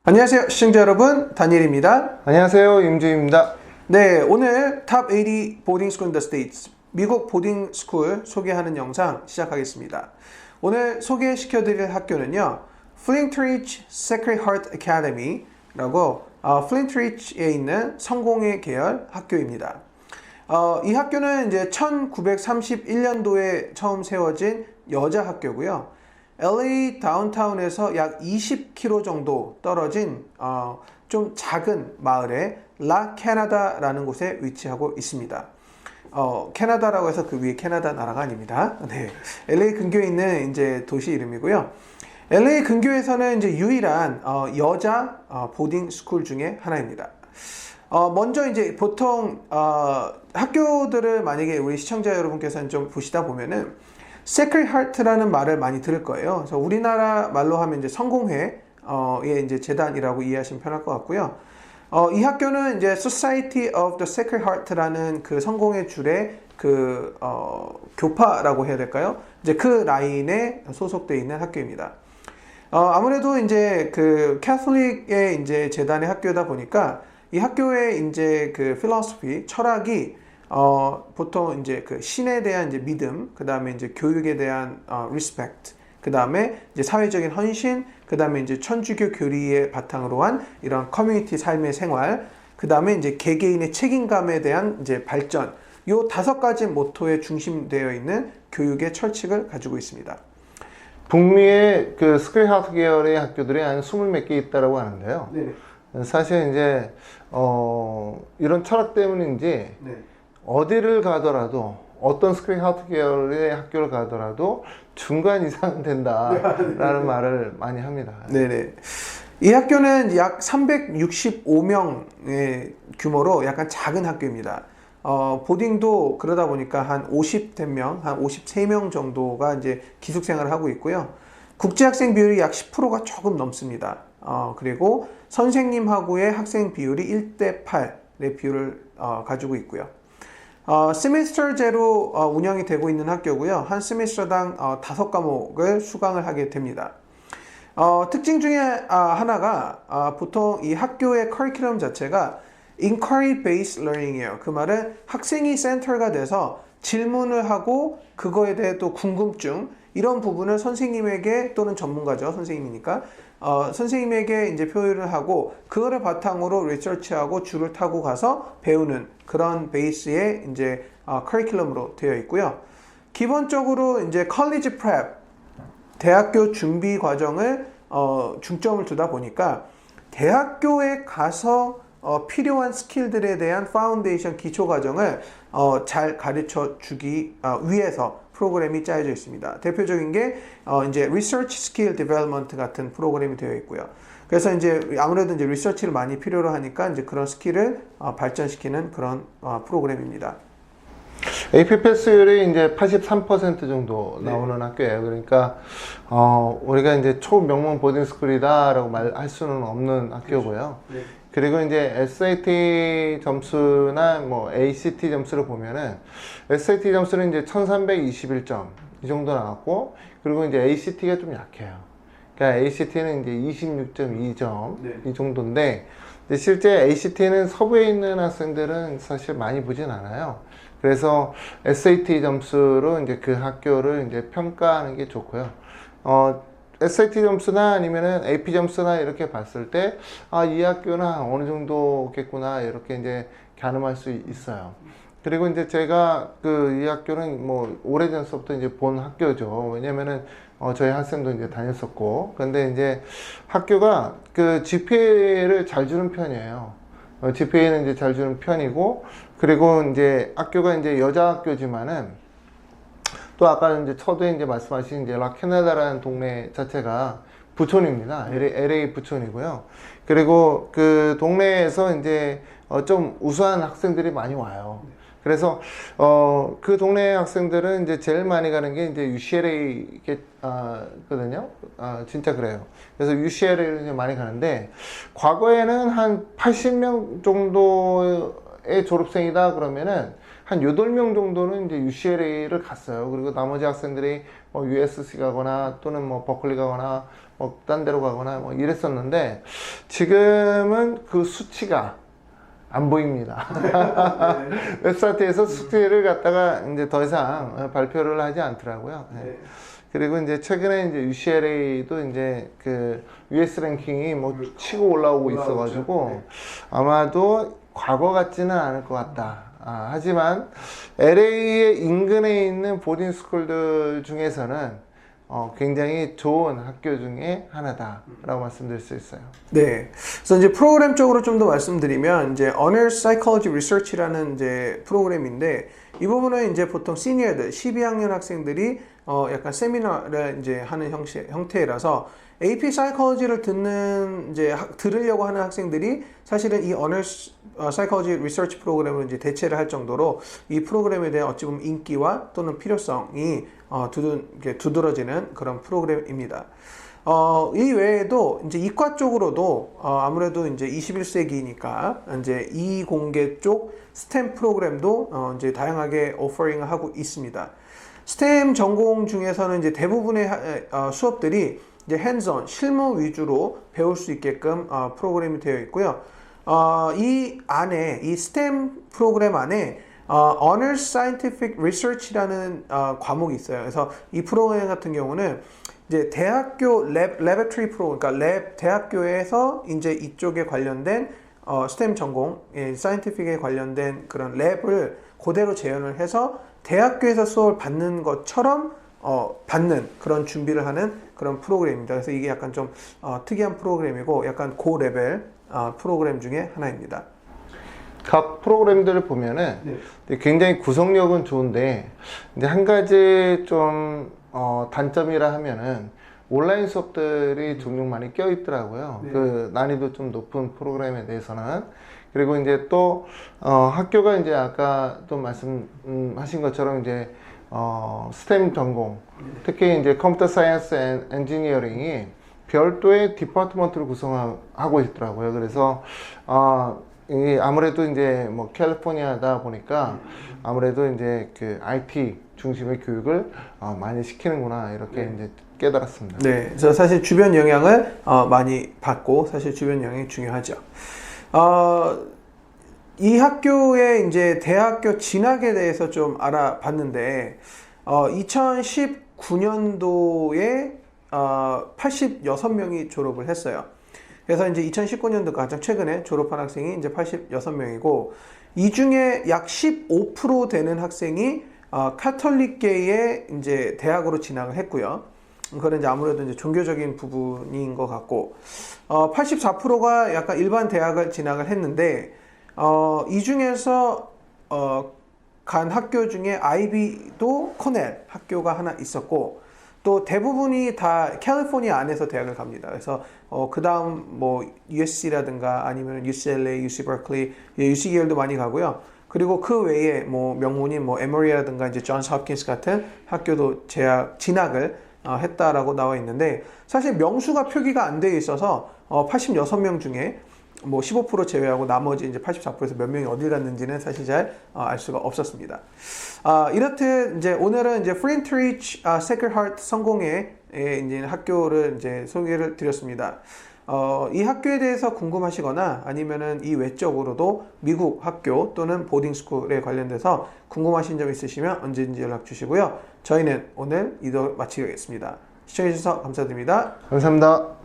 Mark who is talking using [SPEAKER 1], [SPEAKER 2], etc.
[SPEAKER 1] 안녕하세요 시청자 여러분, 다니엘입니다.
[SPEAKER 2] 안녕하세요, 임주입니다.
[SPEAKER 1] 네, 오늘 Top 80 Boarding School in the States 미국 보딩 스쿨 소개하는 영상 시작하겠습니다. 오늘 소개시켜 드릴 학교는요, Flintridge Sacred Heart Academy라고 플린트리지에 있는 성공회 계열 학교입니다. 이 학교는 이제 1931년도에 처음 세워진 여자 학교고요. LA 다운타운에서 약 20km 정도 떨어진 좀 작은 마을에 라 캐나다라는 곳에 위치하고 있습니다. 캐나다라고 해서 그 위에 캐나다 나라가 아닙니다. 네, LA 근교에 있는 이제 도시 이름이고요. LA 근교에서는 이제 유일한 여자 보딩 스쿨 중에 하나입니다. 먼저 이제 보통 학교들을 만약에 우리 시청자 여러분께서는 좀 보시다 보면은 Sacred Heart라는 말을 많이 들을 거예요. 그래서 우리나라 말로 하면 이제 성공회의 이제 재단이라고 이해하시면 편할 것 같고요. 이 학교는 이제 Society of the Sacred Heart라는 그 성공회 줄의 그 교파라고 해야 될까요? 이제 그 라인에 소속되어 있는 학교입니다. 아무래도 이제 그 캐톨릭의 이제 재단의 학교다 보니까 이 학교의 이제 그 필로소피 철학이 보통 이제 그 신에 대한 이제 믿음, 그 다음에 이제 교육에 대한 respect, 그 다음에 이제 사회적인 헌신, 그 다음에 이제 천주교 교리의 바탕으로 한 이런 커뮤니티 삶의 생활, 그 다음에 이제 개개인의 책임감에 대한 이제 발전, 요 5가지 모토에 중심되어 있는 교육의 철칙을 가지고 있습니다.
[SPEAKER 2] 북미의 그 스크레하우스 계열의 학교들이 한 20몇 개 있다라고 하는데요.
[SPEAKER 1] 네.
[SPEAKER 2] 사실 이제 이런 철학 때문인지
[SPEAKER 1] 네.
[SPEAKER 2] 어디를 가더라도 어떤 스크레하우스 계열의 학교를 가더라도 중간 이상은 된다라는 말을 많이 합니다.
[SPEAKER 1] 네네. 이 학교는 약 365명의 규모로 약간 작은 학교입니다. 보딩도 그러다 보니까 한 50명, 한 53명 정도가 이제 기숙생활을 하고 있고요. 국제학생 비율이 약 10%가 조금 넘습니다. 그리고 선생님하고의 학생 비율이 1대8의 비율을 가지고 있고요. 세미스터제로 운영이 되고 있는 학교고요. 한 세미스터당 5과목을 수강을 하게 됩니다. 특징 중에 하나가 보통 이 학교의 커리큘럼 자체가 Inquiry Based Learning이에요. 그 말은 학생이 센터가 돼서 질문을 하고 그거에 대해 또 궁금증, 이런 부분을 선생님에게, 또는 전문가죠, 선생님이니까 선생님에게 이제 표현을 하고 그거를 바탕으로 리서치하고 줄을 타고 가서 배우는 그런 베이스의 이제 커리큘럼으로 되어 있고요. 기본적으로 이제 컬리지 프랩, 대학교 준비 과정을 중점을 두다 보니까 대학교에 가서 필요한 스킬들에 대한 파운데이션 기초 과정을 잘 가르쳐 주기 위해서 프로그램이 짜여져 있습니다. 대표적인 게 이제 Research Skill Development 같은 프로그램이 되어 있고요. 그래서 이제 아무래도 이제 리서치를 많이 필요로 하니까 이제 그런 스킬을 발전시키는 그런 프로그램입니다.
[SPEAKER 2] AP 패스율이 이제 83% 정도 나오는 학교예요. 그러니까 우리가 이제 초명문 보딩 스쿨이다라고 말할 수는 없는 학교고요.
[SPEAKER 1] 네.
[SPEAKER 2] 그리고 이제 SAT 점수나 뭐 ACT 점수를 보면은 SAT 점수는 이제 1321점 이 정도 나왔고, 그리고 이제 ACT가 좀 약해요. 그러니까 ACT는 이제 26.2점 이 정도인데, 이제 실제 ACT는 서부에 있는 학생들은 사실 많이 보진 않아요. 그래서 SAT 점수로 이제 그 학교를 이제 평가하는 게 좋고요. SAT 점수나 아니면은 AP 점수나 이렇게 봤을 때, 이 학교는 어느 정도겠구나, 이렇게 이제 가늠할 수 있어요. 그리고 이제 제가 이 학교는 뭐 오래전서부터 이제 본 학교죠. 왜냐면은 저희 학생도 이제 다녔었고, 근데 이제 학교가 그 GPA를 잘 주는 편이에요. GPA는 이제 잘 주는 편이고, 그리고 이제 학교가 이제 여자 학교지만은 또 아까 이제 처음에 이제 말씀하신 이제 라 캐나다라는 동네 자체가 부촌입니다. LA 부촌이고요. 그리고 그 동네에서 이제 좀 우수한 학생들이 많이 와요. 그래서 그 동네 학생들은 이제 제일 많이 가는 게 이제 UCLA 거든요. 진짜 그래요. 그래서 UCLA를 이제 많이 가는데, 과거에는 한 80명 정도의 졸업생이다 그러면은 한 한 8명 정도는 이제 UCLA를 갔어요. 그리고 나머지 학생들이 뭐 USC 가거나 또는 뭐 버클리 가거나 뭐 딴 데로 가거나 뭐 이랬었는데 지금은 그 수치가 안 보입니다. 웹사이트에서 숙제를 갖다가 이제 더 이상 발표를 하지 않더라고요. 네. 그리고 이제 최근에 이제 UCLA도 이제 그 US 랭킹이 뭐 치고 올라오고 있어가지고
[SPEAKER 1] 네.
[SPEAKER 2] 아마도 과거 같지는 않을 것 같다. 하지만 LA의 인근에 있는 보딩 스쿨들 중에서는 굉장히 좋은 학교 중에 하나다라고 말씀드릴 수 있어요.
[SPEAKER 1] 네. 그래서 이제 프로그램 쪽으로 좀 더 말씀드리면 이제 Honors Psychology Research라는 이제 프로그램인데 이 부분은 이제 보통 시니어들 12학년 학생들이 약간 세미나를 이제 하는 형태라서 AP Psychology를 들으려고 하는 학생들이 사실은 이 Honors Psychology Research 프로그램을 이제 대체를 할 정도로 이 프로그램에 대한 어찌 보면 인기와 또는 필요성이 두드러지는 그런 프로그램입니다. 이 외에도 이제 이과 쪽으로도 아무래도 이제 21세기니까 이제 이공계 쪽 스템 프로그램도 이제 다양하게 오퍼링을 하고 있습니다. 스템 전공 중에서는 이제 대부분의 수업들이 이제 핸즈온 실무 위주로 배울 수 있게끔 프로그램이 되어 있고요. 이 안에 이 스템 프로그램 안에 Honors Scientific Research라는 과목이 있어요. 그래서 이 프로그램 같은 경우는 이제 대학교 레버토리 프로그램, 그러니까 대학교에서 이제 이쪽에 관련된 스템 전공, 사이언티픽에 관련된 그런 랩을 그대로 재현을 해서 대학교에서 수업을 받는 것처럼 받는 그런 준비를 하는 그런 프로그램입니다. 그래서 이게 약간 좀 특이한 프로그램이고 약간 고레벨 프로그램 중에 하나입니다.
[SPEAKER 2] 각 프로그램들을 보면은 굉장히 구성력은 좋은데 이제 한 가지 좀 단점이라 하면은 온라인 수업들이 종종 많이 껴 있더라고요. 그 난이도 좀 높은 프로그램에 대해서는. 그리고 이제 또 학교가 이제 아까 또 말씀하신 것처럼 이제 스템 전공, 특히 이제 컴퓨터 사이언스 앤 엔지니어링이 별도의 디파트먼트를 구성하고 있더라고요. 그래서 아무래도 이제 뭐 캘리포니아다 보니까 아무래도 이제 그 IT 중심의 교육을 많이 시키는구나 이렇게 이제 깨달았습니다.
[SPEAKER 1] 네, 그래서 사실 주변 영향을 많이 받고 사실 주변 영향이 중요하죠. 이 학교의 이제 대학교 진학에 대해서 좀 알아봤는데 2019년도에 86명이 졸업을 했어요. 그래서 이제 2019년도 가장 최근에 졸업한 학생이 이제 86명이고 이 중에 약 15% 되는 학생이 카톨릭계의 이제 대학으로 진학을 했고요. 그건 이제 아무래도 이제 종교적인 부분인 것 같고 84%가 약간 일반 대학을 진학을 했는데 이 중에서 간 학교 중에 아이비도 코넬 학교가 하나 있었고 또 대부분이 다 캘리포니아 안에서 대학을 갑니다. 그래서 그 다음 뭐 USC라든가 아니면 UCLA, UC 버클리, UC 예일도 많이 가고요. 그리고 그 외에 뭐 명문인 뭐 에머리라든가 이제 존스 홉킨스 같은 학교도 진학을 했다라고 나와 있는데 사실 명수가 표기가 안 되어 있어서 86명 중에 뭐 15% 제외하고 나머지 이제 84%에서 몇 명이 어딜 갔는지는 사실 잘 알 수가 없었습니다. 이렇듯 이제 오늘은 이제 프린트리치 세크레드 하트 성공회 이제 학교를 이제 소개를 드렸습니다. 이 학교에 대해서 궁금하시거나 아니면은 이 외적으로도 미국 학교 또는 보딩 스쿨에 관련돼서 궁금하신 점 있으시면 언제든지 연락 주시고요. 저희는 오늘 이도 마치겠습니다. 시청해 주셔서 감사드립니다.
[SPEAKER 2] 감사합니다.